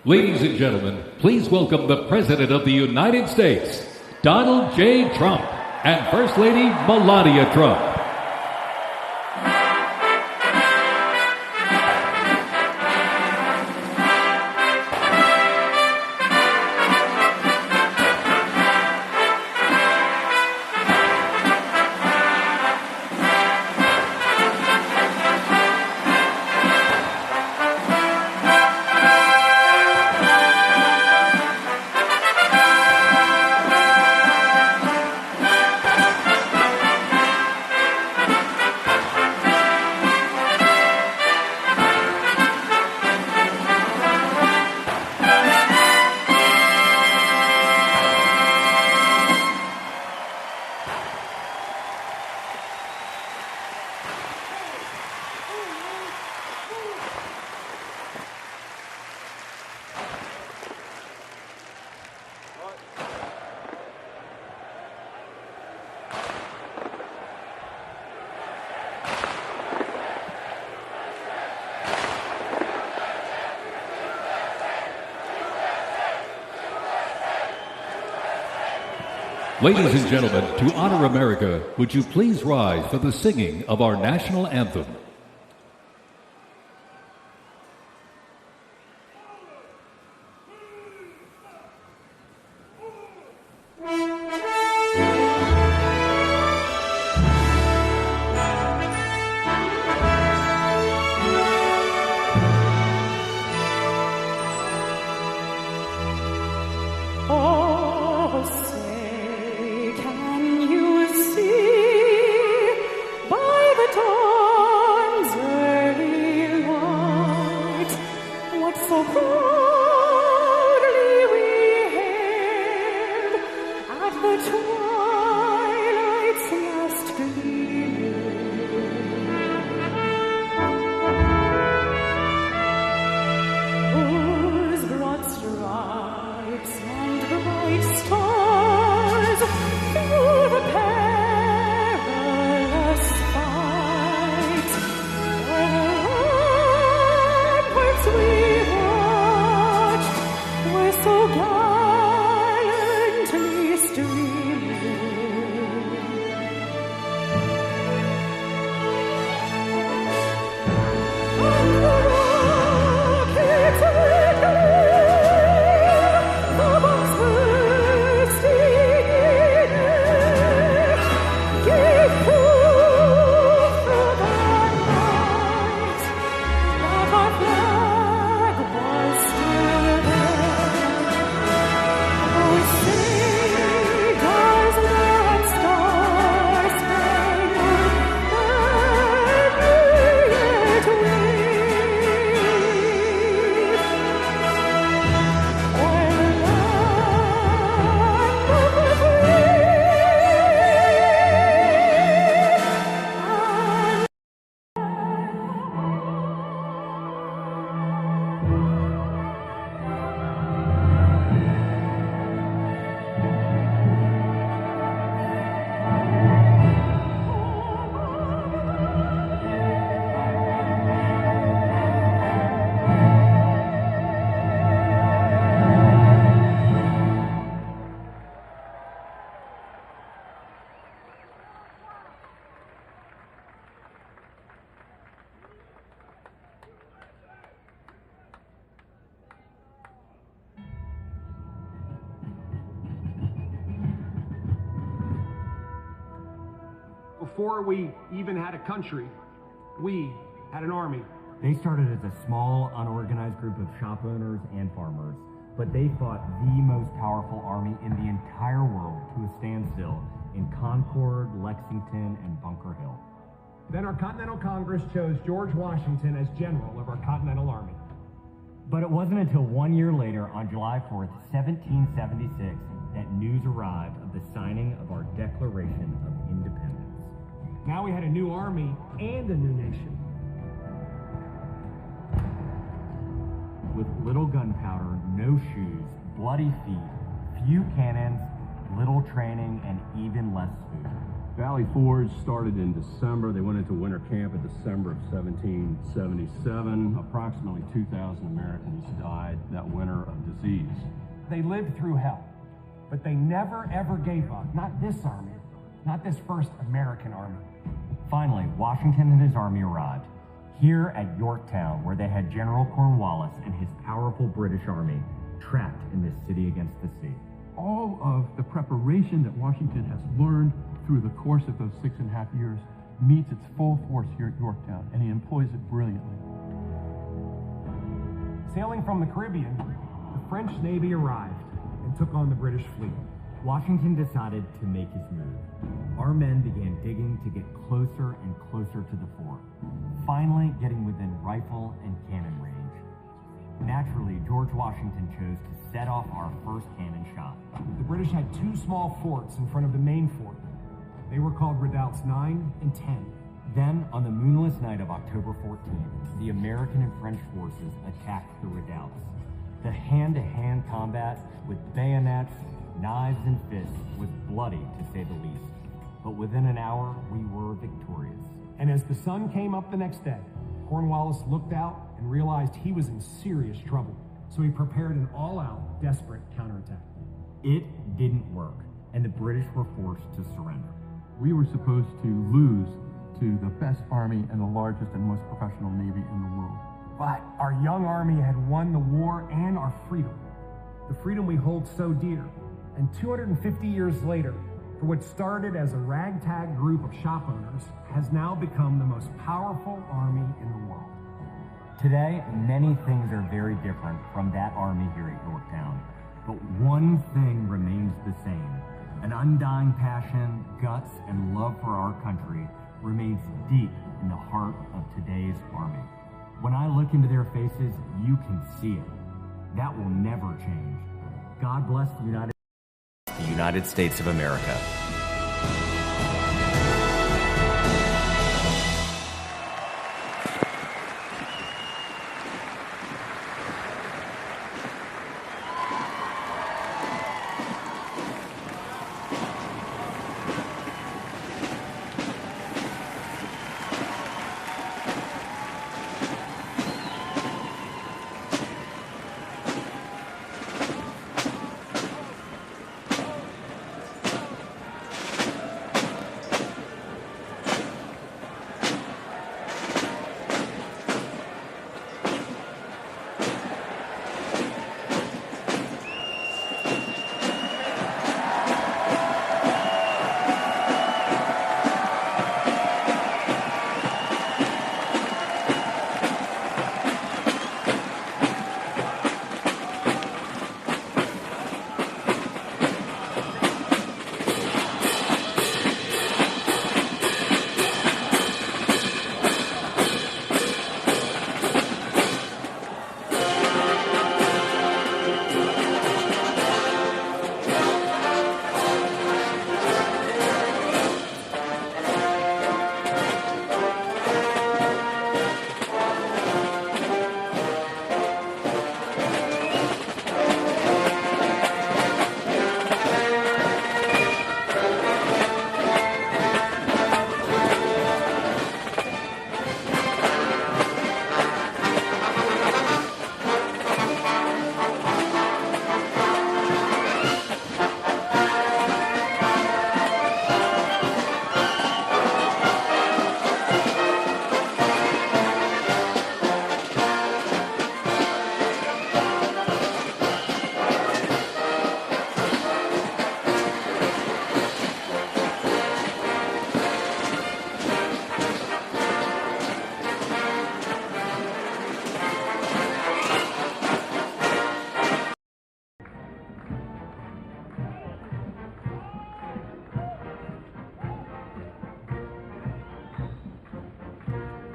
Ladies and gentlemen, please welcome the President of the United States, Donald J. Trump, and First Lady Melania Trump. Ladies and gentlemen, to honor America, would you please rise for the singing of our national anthem? Before we even had a country, we had an army. They started as a small, unorganized group of shop owners and farmers, but they fought the most powerful army in the entire world to a standstill in Concord, Lexington, and Bunker Hill. Then our Continental Congress chose George Washington as general of our Continental Army. But it wasn't until 1 year later, on July 4th, 1776, that news arrived of the signing of our Declaration of Independence. Now we had a new army and a new nation. With little gunpowder, no shoes, bloody feet, few cannons, little training, and even less food. Valley Forge started in December. They went into winter camp in December of 1777. Approximately 2,000 Americans died that winter of disease. They lived through hell, but they never ever gave up. Not this army, not this first American army. Finally, Washington and his army arrived here at Yorktown, where they had General Cornwallis and his powerful British army trapped in this city against the sea. All of the preparation that Washington has learned through the course of those 6.5 years meets its full force here at Yorktown, and he employs it brilliantly. Sailing from the Caribbean, the French Navy arrived and took on the British fleet. Washington decided to make his move. Our men began digging to get closer and closer to the fort, finally getting within rifle and cannon range. Naturally, George Washington chose to set off our first cannon shot. The British had two small forts in front of the main fort. They were called redoubts 9 and 10. Then, on the moonless night of October 14th, the American and French forces attacked the redoubts. The hand-to-hand combat with bayonets, knives, and fists was bloody, to say the least. But within an hour, we were victorious. And as the sun came up the next day, Cornwallis looked out and realized he was in serious trouble. So he prepared an all-out, desperate counterattack. It didn't work, and the British were forced to surrender. We were supposed to lose to the best army and the largest and most professional navy in the world. But our young army had won the war and our freedom. The freedom we hold so dear. And 250 years later, for what started as a ragtag group of shop owners, has now become the most powerful army in the world. Today, many things are very different from that army here at Yorktown. But one thing remains the same. An undying passion, guts, and love for our country remains deep in the heart of today's army. When I look into their faces, you can see it. That will never change. God bless the United States of America.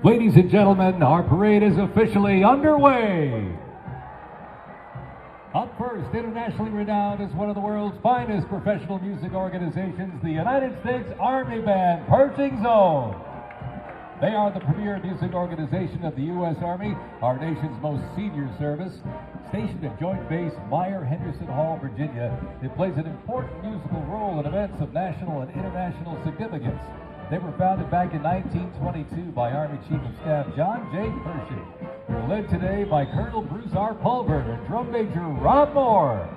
Ladies and gentlemen, our parade is officially underway. Up first, internationally renowned as one of the world's finest professional music organizations, the United States Army Band Pershing Zone. They are the premier music organization of the U.S. Army, our nation's most senior service. Stationed at Joint Base Meyer-Henderson Hall, Virginia, it plays an important musical role in events of national and international significance. They were founded back in 1922 by Army Chief of Staff John J. Pershing. led today by Colonel Bruce R. Pulver and Drum Major Rob Moore.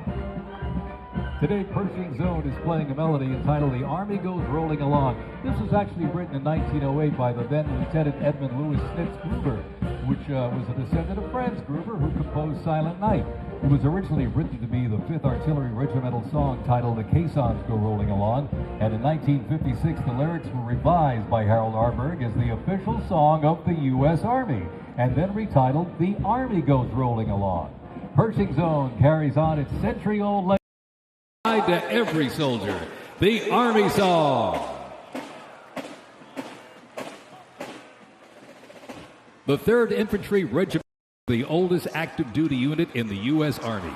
Today, Pershing Zone is playing a melody entitled The Army Goes Rolling Along. This was actually written in 1908 by the then Lieutenant Edmund Louis Snitz Gruber, which was a descendant of Franz Gruber, who composed Silent Night. It was originally written to be the 5th Artillery Regimental song titled The Caissons Go Rolling Along, and in 1956 the lyrics were revised by Harold Arberg as the official song of the U.S. Army, and then retitled The Army Goes Rolling Along. Pershing Zone carries on its century-old legacy to every soldier, the Army song. The 3rd Infantry Regiment, the oldest active duty unit in the U.S. Army.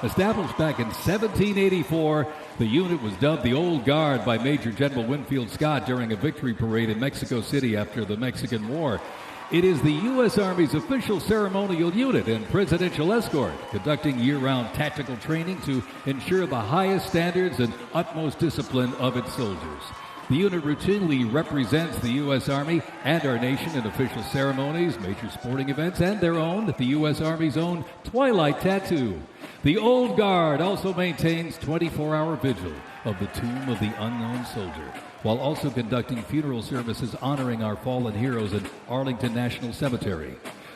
Established back in 1784, the unit was dubbed the Old Guard by Major General Winfield Scott during a victory parade in Mexico City after the Mexican War. It is the U.S. Army's official ceremonial unit and presidential escort, conducting year-round tactical training to ensure the highest standards and utmost discipline of its soldiers. The unit routinely represents the U.S. Army and our nation in official ceremonies, major sporting events, and their own, the U.S. Army's own Twilight Tattoo. The Old Guard also maintains 24-hour vigil of the Tomb of the Unknown Soldier, while also conducting funeral services honoring our fallen heroes in Arlington National Cemetery.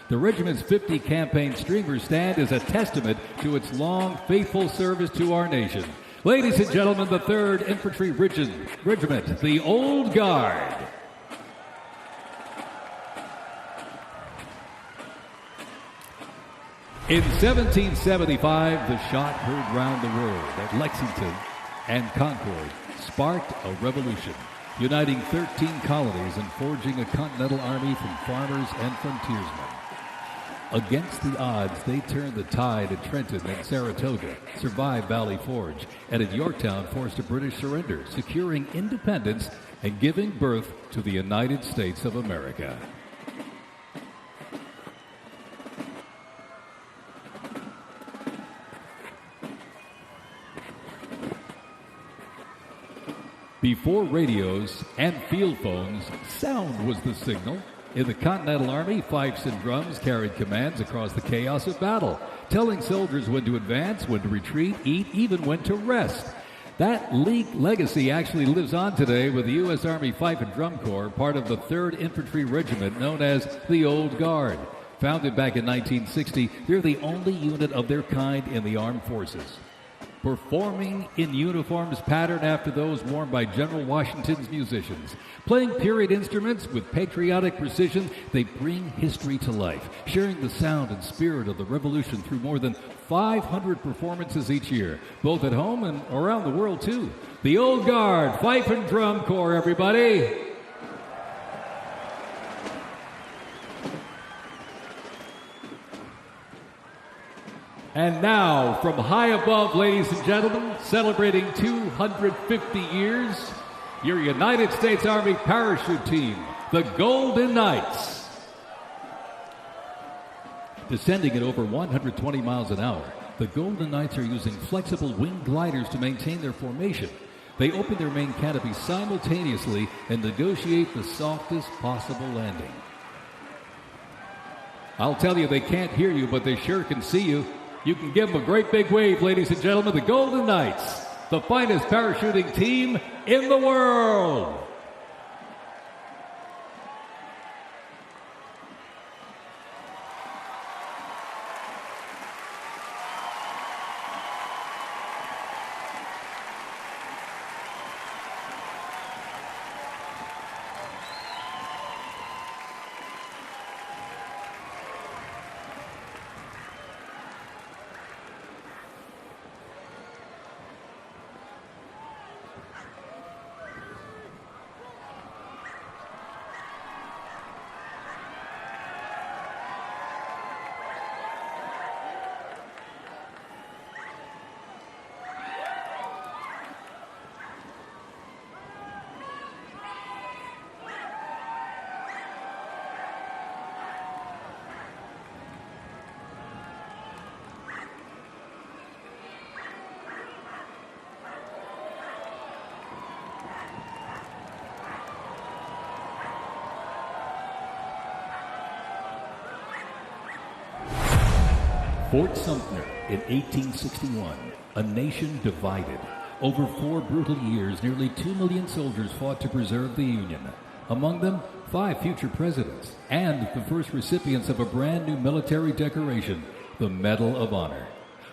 The regiment's 50 campaign streamer stand is a testament to its long, faithful service to our nation. Ladies and gentlemen, the 3rd Infantry Regiment, the Old Guard. In 1775, the shot heard round the world at Lexington and Concord sparked a revolution, uniting 13 colonies and forging a continental army from farmers and frontiersmen. Against the odds, they turned the tide at Trenton and Saratoga, survived Valley Forge, and at Yorktown forced a British surrender, securing independence and giving birth to the United States of America. Before radios and field phones, sound was the signal. In the Continental Army, fifes and drums carried commands across the chaos of battle, telling soldiers when to advance, when to retreat, eat, even when to rest. That legacy actually lives on today with the U.S. Army Fife and Drum Corps, part of the 3rd Infantry Regiment known as the Old Guard. Founded back in 1960, they're the only unit of their kind in the armed forces. Performing in uniforms patterned after those worn by General Washington's musicians. Playing period instruments with patriotic precision, they bring history to life, sharing the sound and spirit of the Revolution through more than 500 performances each year, both at home and around the world, too. The Old Guard, Fife and Drum Corps, everybody. And now, from high above, ladies and gentlemen, celebrating 250 years, your United States Army parachute team, the Golden Knights. Descending at over 120 miles an hour, the Golden Knights are using flexible wing gliders to maintain their formation. They open their main canopy simultaneously and negotiate the softest possible landing. I'll tell you, they can't hear you, but they sure can see you. You can give them a great big wave, ladies and gentlemen. The Golden Knights, the finest parachuting team in the world. Fort Sumter in 1861, a nation divided. Over 4 brutal years, nearly 2 million soldiers fought to preserve the Union. Among them, 5 future presidents and the first recipients of a brand new military decoration, the Medal of Honor.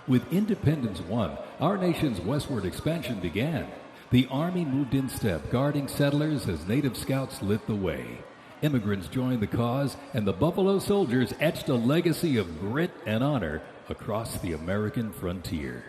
With independence won, our nation's westward expansion began. The Army moved in step, guarding settlers as native scouts lit the way. Immigrants joined the cause, and the Buffalo Soldiers etched a legacy of grit and honor across the American frontier.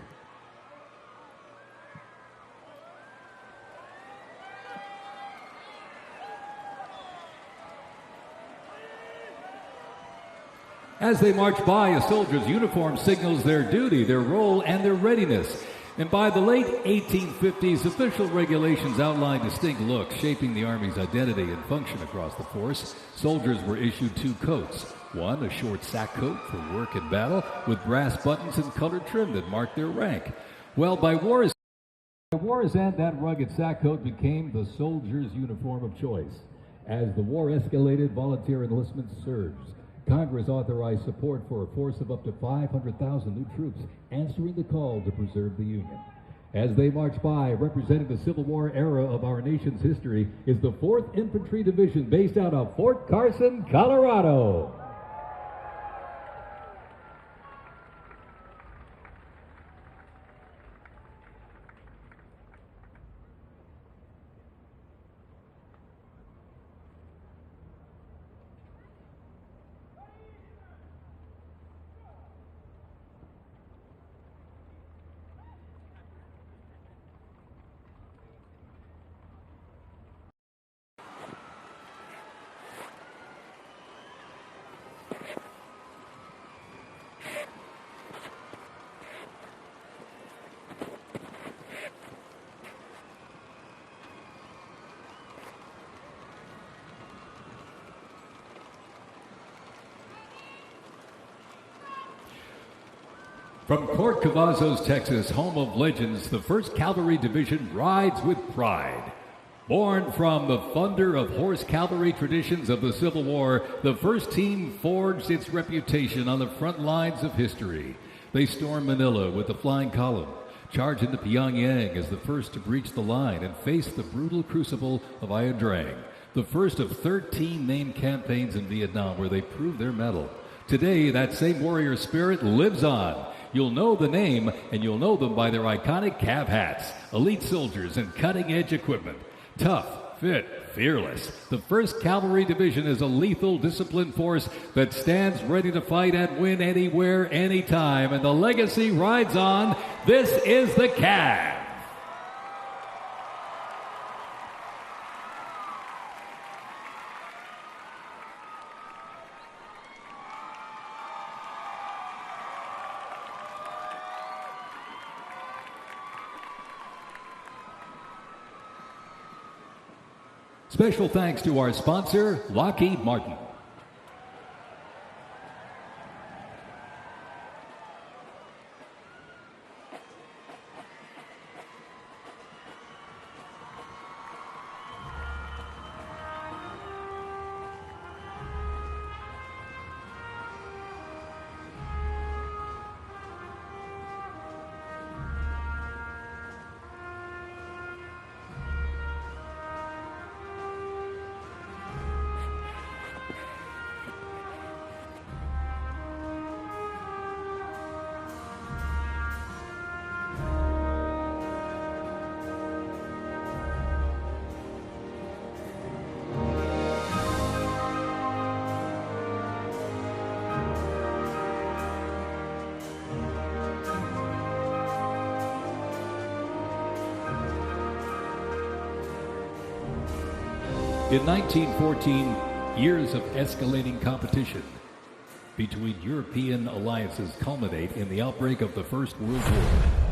As they march by, a soldier's uniform signals their duty, their role, and their readiness. And by the late 1850s, official regulations outlined distinct looks, shaping the Army's identity and function across the force. Soldiers were issued 2 coats. One, a short sack coat for work and battle, with brass buttons and colored trim that marked their rank. Well, by war's end, that rugged sack coat became the soldier's uniform of choice. As the war escalated, volunteer enlistment surged. Congress authorized support for a force of up to 500,000 new troops, answering the call to preserve the Union. As they march by, representing the Civil War era of our nation's history, is the 4th Infantry Division based out of Fort Carson, Colorado. From Fort Cavazos, Texas, home of legends, the 1st Cavalry Division rides with pride. Born from the thunder of horse cavalry traditions of the Civil War, the 1st team forged its reputation on the front lines of history. They stormed Manila with the flying column, charged into Pyongyang as the first to breach the line and face the brutal crucible of Ia Drang, the first of 13 named campaigns in Vietnam where they proved their mettle. Today, that same warrior spirit lives on. You'll know the name, and you'll know them by their iconic cav hats, elite soldiers, and cutting-edge equipment. Tough, fit, fearless. The 1st Cavalry Division is a lethal, disciplined force that stands ready to fight and win anywhere, anytime, and the legacy rides on. This is the Cav. Special thanks to our sponsor, Lockheed Martin. In 1914, years of escalating competition between European alliances culminate in the outbreak of the First World War.